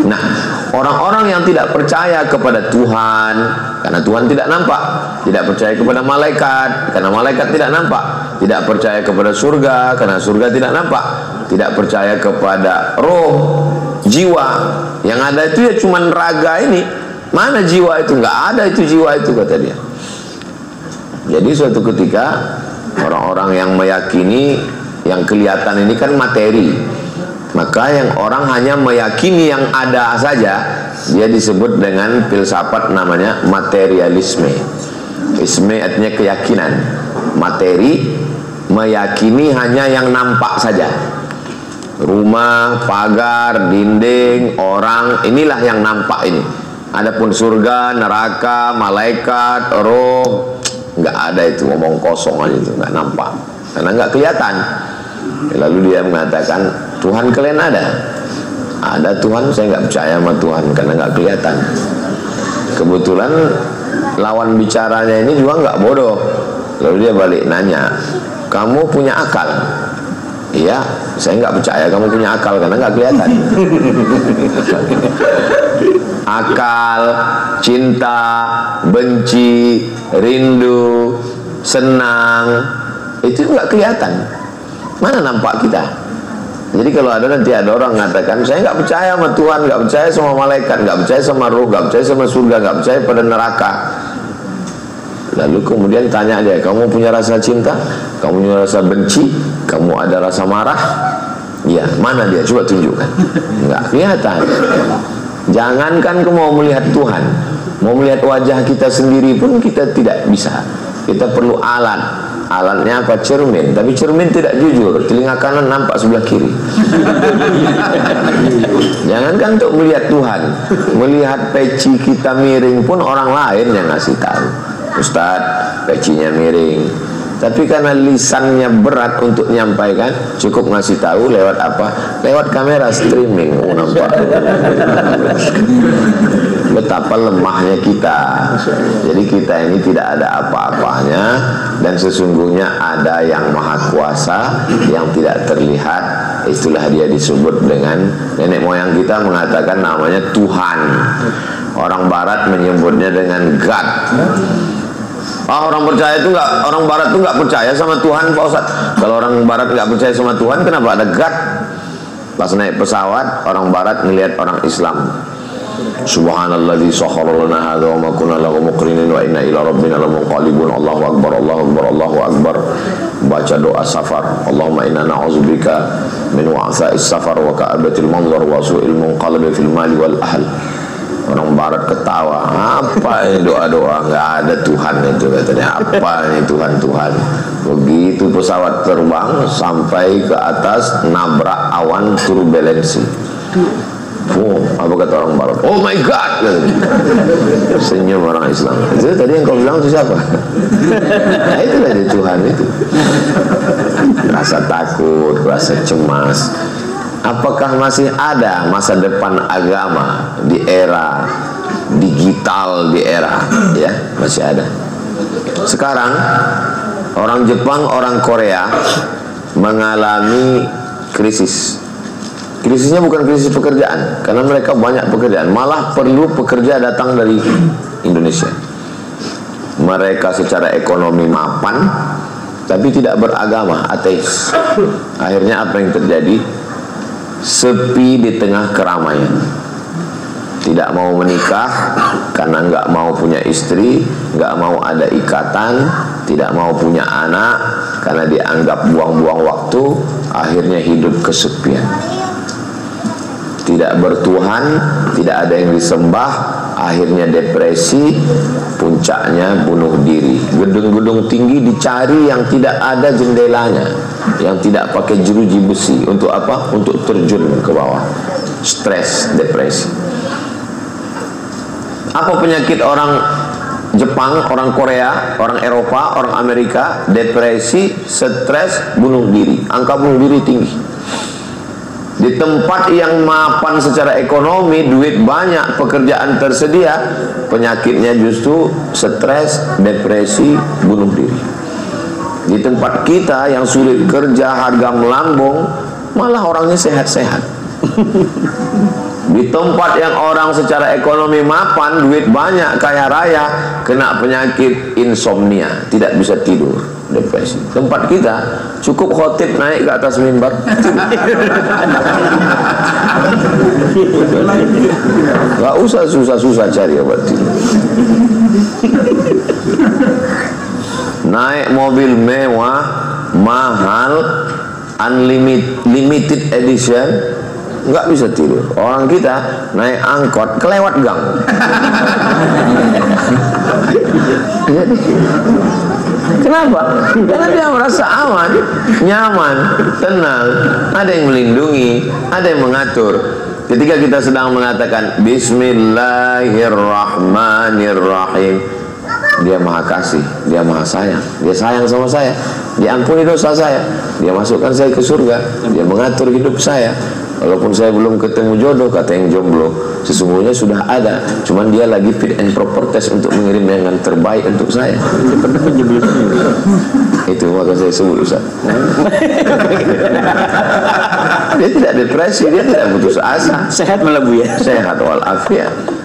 Nah, orang-orang yang tidak percaya kepada Tuhan, karena Tuhan tidak nampak, tidak percaya kepada malaikat, karena malaikat tidak nampak, tidak percaya kepada surga, karena surga tidak nampak, tidak percaya kepada roh, jiwa, yang ada itu ya cuman raga ini. Mana jiwa itu? Nggak ada itu jiwa itu, kata dia. Jadi suatu ketika orang-orang yang meyakini yang kelihatan ini kan materi, maka yang orang hanya meyakini yang ada saja, dia disebut dengan filsafat namanya materialisme. Isme artinya keyakinan, materi, meyakini hanya yang nampak saja. Rumah, pagar, dinding, orang, inilah yang nampak ini. Adapun surga, neraka, malaikat, roh, nggak ada itu, ngomong kosong aja itu, nggak nampak, karena nggak kelihatan. Lalu dia mengatakan, Tuhan kalian ada? Ada Tuhan, saya nggak percaya sama Tuhan karena nggak kelihatan. Kebetulan lawan bicaranya ini juga nggak bodoh. Lalu dia balik nanya, kamu punya akal? Iya, saya nggak percaya kamu punya akal karena nggak kelihatan. Akal, cinta, benci, rindu, senang, itu nggak kelihatan. Mana nampak kita? Jadi kalau ada nanti ada orang mengatakan, saya nggak percaya sama Tuhan, nggak percaya sama malaikat, nggak percaya sama roh, nggak percaya sama surga, nggak percaya pada neraka. Lalu kemudian tanya dia, kamu punya rasa cinta? Kamu punya rasa benci? Kamu ada rasa marah? Ya, mana dia? Coba tunjukkan. Nggak kelihatan. Jangankan kamu mau melihat Tuhan, mau melihat wajah kita sendiri pun kita tidak bisa. Kita perlu alat. Alatnya apa? Cermin. Tapi cermin tidak jujur, telinga kanan nampak sebelah kiri. Jangankan untuk melihat Tuhan, melihat peci kita miring pun orang lain yang ngasih tahu, Ustaz, pecinya miring. Tapi karena lisannya berat untuk menyampaikan, cukup ngasih tahu lewat apa? Lewat kamera streaming. Oh, nampak. Betapa lemahnya kita. Jadi kita ini tidak ada apa-apanya, dan sesungguhnya ada yang maha kuasa yang tidak terlihat. Itulah dia disebut dengan, nenek moyang kita mengatakan namanya Tuhan. Orang barat menyebutnya dengan God. Orang percaya itu nggak, orang barat itu nggak percaya sama Tuhan, Pak Ustaz. Kalau orang barat nggak percaya sama Tuhan, kenapa ada God? Pas naik pesawat, orang barat ngelihat orang Islam. Subhanalladzi sakhkhara lana hadza wa ma kunna lahu muqrinin wa inna ila rabbina lamunqalibun. Allahu akbar, Allahu akbar, Allahu akbar. Baca doa safar. Allahumma inna na'udzubika min wa'sa'is safar wa ka'abatil manzar wa su'il munqalabi fil mali wal ahl. Orang barat ketawa, apa ini doa-doa, nggak ada Tuhan itu, katanya. Apa ini Tuhan-Tuhan? Begitu pesawat terbang sampai ke atas, nabrak awan turbulensi. Oh, apa kata orang barat? Oh my God, katanya. Senyum orang Islam. Itu tadi yang kau bilang itu siapa? Nah, itu tadi Tuhan itu. Rasa takut, rasa cemas. Apakah masih ada masa depan agama di era digital, di era, ya, masih ada. Sekarang orang Jepang, orang Korea mengalami krisis. Krisisnya bukan krisis pekerjaan, karena mereka banyak pekerjaan, malah perlu pekerja datang dari Indonesia. Mereka secara ekonomi mapan, tapi tidak beragama, ateis. Akhirnya apa yang terjadi? Sepi di tengah keramaian. Tidak mau menikah karena nggak mau punya istri, nggak mau ada ikatan, tidak mau punya anak karena dianggap buang-buang waktu. Akhirnya hidup kesepian. Tidak bertuhan, tidak ada yang disembah, akhirnya depresi, puncaknya bunuh diri. Gedung-gedung tinggi dicari yang tidak ada jendelanya, yang tidak pakai jeruji besi. Untuk apa? Untuk terjun ke bawah. Stres, depresi. Apa penyakit orang Jepang, orang Korea, orang Eropa, orang Amerika? Depresi, stres, bunuh diri. Angka bunuh diri tinggi. Di tempat yang mapan secara ekonomi, duit banyak, pekerjaan tersedia, penyakitnya justru stres, depresi, bunuh diri. Di tempat kita yang sulit kerja, harga melambung, malah orangnya sehat-sehat. Di tempat yang orang secara ekonomi mapan, duit banyak, kaya raya, kena penyakit insomnia, tidak bisa tidur, depresi. Tempat kita cukup khotib naik ke atas mimbar, nggak usah susah-susah cari obat tidur. Naik mobil mewah, mahal, limited edition, nggak bisa tidur. Orang kita naik angkot kelewat gang. Jadi, kenapa? Karena dia merasa aman, nyaman, tenang, ada yang melindungi, ada yang mengatur. Ketika kita sedang mengatakan Bismillahirrahmanirrahim, dia maha kasih, dia maha sayang, dia sayang sama saya, dia ampuni dosa saya, dia masukkan saya ke surga, dia mengatur hidup saya. Walaupun saya belum ketemu jodoh, kata yang jomblo, sesungguhnya sudah ada, cuman dia lagi fit and proper test untuk mengirim yang terbaik untuk saya. Itu maka saya sebut Ustaz. Dia tidak depresi, dia tidak putus asa, Sehat malah Bu ya. sehat walafiat.